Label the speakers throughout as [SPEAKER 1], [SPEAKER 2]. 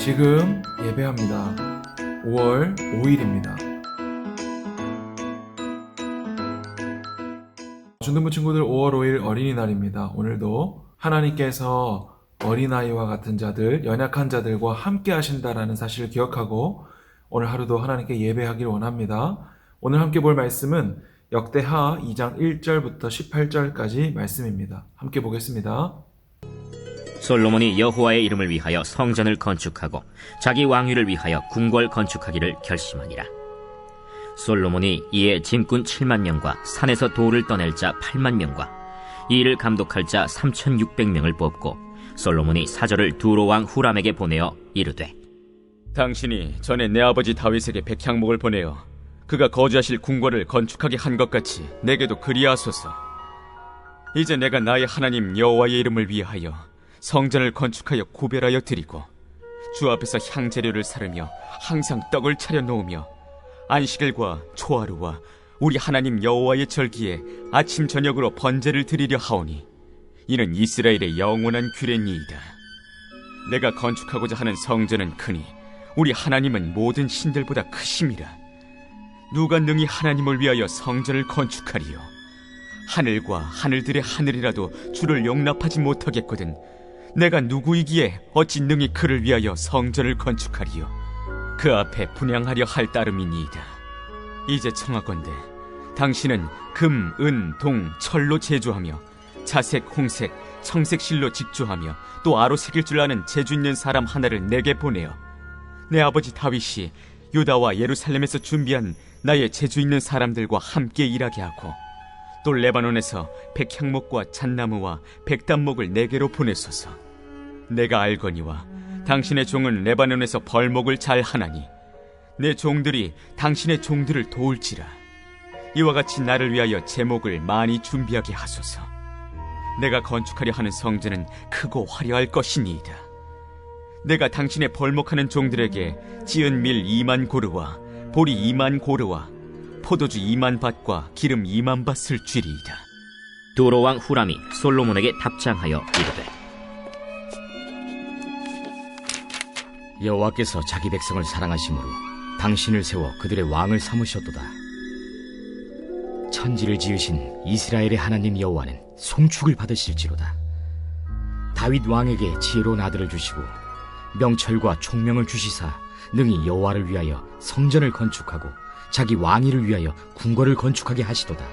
[SPEAKER 1] 지금 예배합니다. 5월 5일입니다. 중등부 친구들 5월 5일 어린이날입니다. 오늘도 하나님께서 어린아이와 같은 자들, 연약한 자들과 함께 하신다라는 사실을 기억하고 오늘 하루도 하나님께 예배하기를 원합니다. 오늘 함께 볼 말씀은 역대하 2장 1절부터 18절까지 말씀입니다. 함께 보겠습니다.
[SPEAKER 2] 솔로몬이 여호와의 이름을 위하여 성전을 건축하고 자기 왕위를 위하여 궁궐 건축하기를 결심하니라. 솔로몬이 이에 짐꾼 7만 명과 산에서 돌을 떠낼 자 8만 명과 이 일을 감독할 자 3,600명을 뽑고 솔로몬이 사절을 두로 왕 후람에게 보내어 이르되,
[SPEAKER 3] 당신이 전에 내 아버지 다윗에게 백향목을 보내어 그가 거주하실 궁궐을 건축하게 한 것 같이 내게도 그리하소서. 이제 내가 나의 하나님 여호와의 이름을 위하여 성전을 건축하여 구별하여 드리고 주 앞에서 향재료를 사르며 항상 떡을 차려 놓으며 안식일과 초하루와 우리 하나님 여호와의 절기에 아침 저녁으로 번제를 드리려 하오니 이는 이스라엘의 영원한 규례니이다. 내가 건축하고자 하는 성전은 크니 우리 하나님은 모든 신들보다 크심이라. 누가 능히 하나님을 위하여 성전을 건축하리요? 하늘과 하늘들의 하늘이라도 주를 용납하지 못하겠거든 내가 누구이기에 어찌 능히 그를 위하여 성전을 건축하리요? 그 앞에 분향하려 할 따름이니이다. 이제 청하건대 당신은 금, 은, 동, 철로 제조하며 자색, 홍색, 청색 실로 직조하며 또 아로 새길 줄 아는 재주 있는 사람 하나를 내게 보내어 내 아버지 다윗이 유다와 예루살렘에서 준비한 나의 재주 있는 사람들과 함께 일하게 하고 또 레바논에서 백향목과 잣나무와 백단목을 내게로 보내소서. 내가 알거니와 당신의 종은 레바논에서 벌목을 잘 하나니 내 종들이 당신의 종들을 도울지라. 이와 같이 나를 위하여 제목을 많이 준비하게 하소서. 내가 건축하려 하는 성전은 크고 화려할 것이니이다. 내가 당신의 벌목하는 종들에게 찌은 밀 2만 고르와 보리 2만 고르와 포도주 2만 밭과 기름 2만 밭을 주리이다.
[SPEAKER 2] 두로 왕 후람이 솔로몬에게 답장하여 이르되,
[SPEAKER 4] 여호와께서 자기 백성을 사랑하심으로 당신을 세워 그들의 왕을 삼으셨도다. 천지를 지으신 이스라엘의 하나님 여호와는 송축을 받으실지로다. 다윗 왕에게 지혜로운 아들을 주시고 명철과 총명을 주시사 능히 여호와를 위하여 성전을 건축하고 자기 왕위를 위하여 궁궐을 건축하게 하시도다.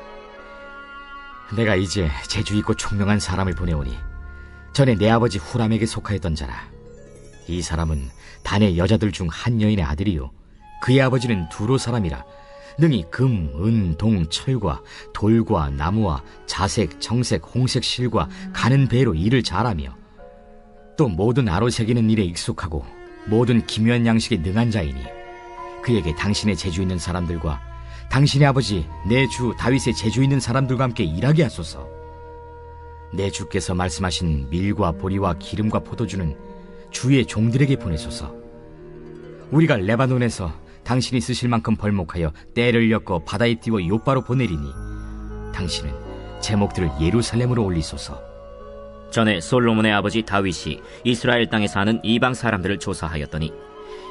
[SPEAKER 4] 내가 이제 재주 있고 총명한 사람을 보내오니 전에 내 아버지 후람에게 속하였던 자라. 이 사람은 단의 여자들 중 한 여인의 아들이요 그의 아버지는 두로 사람이라. 능히 금, 은, 동, 철과 돌과 나무와 자색, 정색, 홍색 실과 가는 배로 일을 잘하며 또 모든 아로 새기는 일에 익숙하고 모든 기묘한 양식에 능한 자이니 그에게 당신의 재주 있는 사람들과 당신의 아버지 내 주 다윗의 재주 있는 사람들과 함께 일하게 하소서. 내 주께서 말씀하신 밀과 보리와 기름과 포도주는 주의 종들에게 보내소서. 우리가 레바논에서 당신이 쓰실 만큼 벌목하여 떼를 엮어 바다에 띄워 요바로 보내리니 당신은 제목들을 예루살렘으로 올리소서.
[SPEAKER 2] 전에 솔로몬의 아버지 다윗이 이스라엘 땅에 사는 이방 사람들을 조사하였더니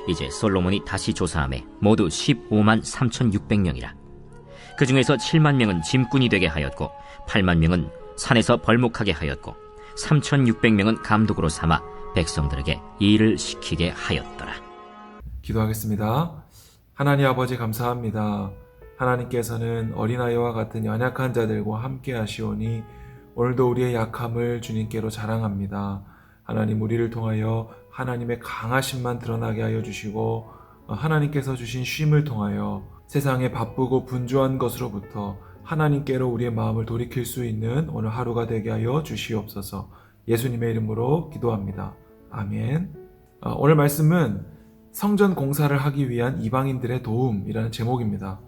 [SPEAKER 2] 이제 솔로몬이 다시 조사하매 모두 15만 3,600명이라. 그 중에서 7만 명은 짐꾼이 되게 하였고 8만 명은 산에서 벌목하게 하였고 3,600명은 감독으로 삼아 백성들에게 일을 시키게 하였더라.
[SPEAKER 1] 기도하겠습니다. 하나님 아버지 감사합니다. 하나님께서는 어린아이와 같은 연약한 자들과 함께 하시오니 오늘도 우리의 약함을 주님께로 자랑합니다. 하나님 우리를 통하여 하나님의 강하심만 드러나게 하여 주시고 하나님께서 주신 쉼을 통하여 세상의 바쁘고 분주한 것으로부터 하나님께로 우리의 마음을 돌이킬 수 있는 오늘 하루가 되게 하여 주시옵소서. 예수님의 이름으로 기도합니다. 아멘. 오늘 말씀은 성전 공사를 하기 위한 이방인들의 도움이라는 제목입니다.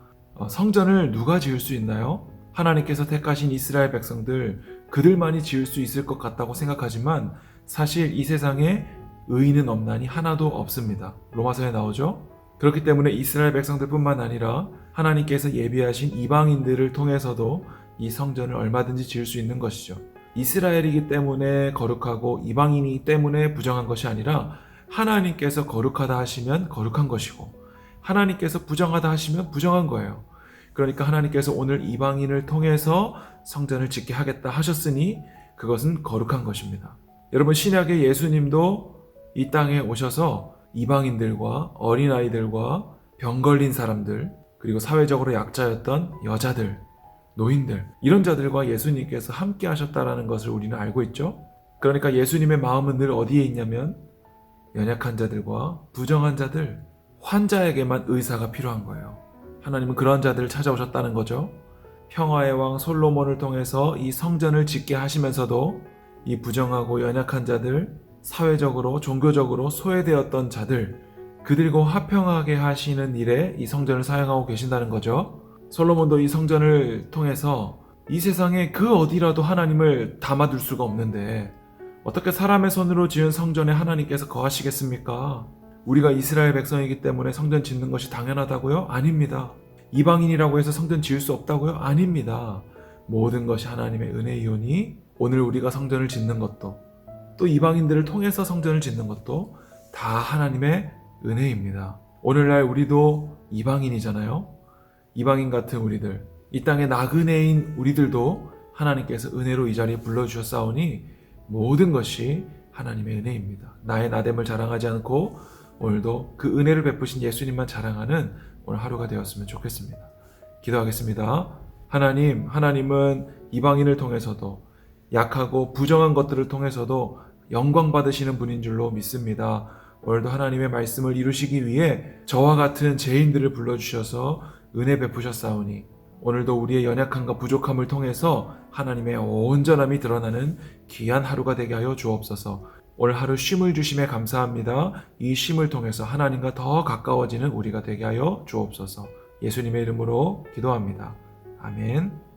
[SPEAKER 1] 성전을 누가 지을 수 있나요? 하나님께서 택하신 이스라엘 백성들, 그들만이 지을 수 있을 것 같다고 생각하지만 사실 이 세상에 의인은 없나니 하나도 없습니다. 로마서에 나오죠? 그렇기 때문에 이스라엘 백성들뿐만 아니라 하나님께서 예비하신 이방인들을 통해서도 이 성전을 얼마든지 지을 수 있는 것이죠. 이스라엘이기 때문에 거룩하고 이방인이기 때문에 부정한 것이 아니라 하나님께서 거룩하다 하시면 거룩한 것이고 하나님께서 부정하다 하시면 부정한 거예요. 그러니까 하나님께서 오늘 이방인을 통해서 성전을 짓게 하겠다 하셨으니 그것은 거룩한 것입니다. 여러분, 신약의 예수님도 이 땅에 오셔서 이방인들과 어린아이들과 병 걸린 사람들, 그리고 사회적으로 약자였던 여자들, 노인들, 이런 자들과 예수님께서 함께 하셨다라는 것을 우리는 알고 있죠. 그러니까 예수님의 마음은 늘 어디에 있냐면 연약한 자들과 부정한 자들, 환자에게만 의사가 필요한 거예요. 하나님은 그런 자들을 찾아오셨다는 거죠. 평화의 왕 솔로몬을 통해서 이 성전을 짓게 하시면서도 이 부정하고 연약한 자들, 사회적으로 종교적으로 소외되었던 자들, 그들과 화평하게 하시는 일에 이 성전을 사용하고 계신다는 거죠. 솔로몬도 이 성전을 통해서 이 세상에 그 어디라도 하나님을 담아둘 수가 없는데 어떻게 사람의 손으로 지은 성전에 하나님께서 거하시겠습니까? 우리가 이스라엘 백성이기 때문에 성전 짓는 것이 당연하다고요? 아닙니다. 이방인이라고 해서 성전 지을 수 없다고요? 아닙니다. 모든 것이 하나님의 은혜이오니 오늘 우리가 성전을 짓는 것도 또 이방인들을 통해서 성전을 짓는 것도 다 하나님의 은혜입니다. 오늘날 우리도 이방인이잖아요. 이방인 같은 우리들, 이 땅의 나그네인 우리들도 하나님께서 은혜로 이 자리에 불러주셨사오니 모든 것이 하나님의 은혜입니다. 나의 나됨을 자랑하지 않고 오늘도 그 은혜를 베푸신 예수님만 자랑하는 오늘 하루가 되었으면 좋겠습니다. 기도하겠습니다. 하나님은 이방인을 통해서도 약하고 부정한 것들을 통해서도 영광 받으시는 분인 줄로 믿습니다. 오늘도 하나님의 말씀을 이루시기 위해 저와 같은 죄인들을 불러주셔서 은혜 베푸셨사오니 오늘도 우리의 연약함과 부족함을 통해서 하나님의 온전함이 드러나는 귀한 하루가 되게 하여 주옵소서. 오늘 하루 쉼을 주심에 감사합니다. 이 쉼을 통해서 하나님과 더 가까워지는 우리가 되게 하여 주옵소서. 예수님의 이름으로 기도합니다. 아멘.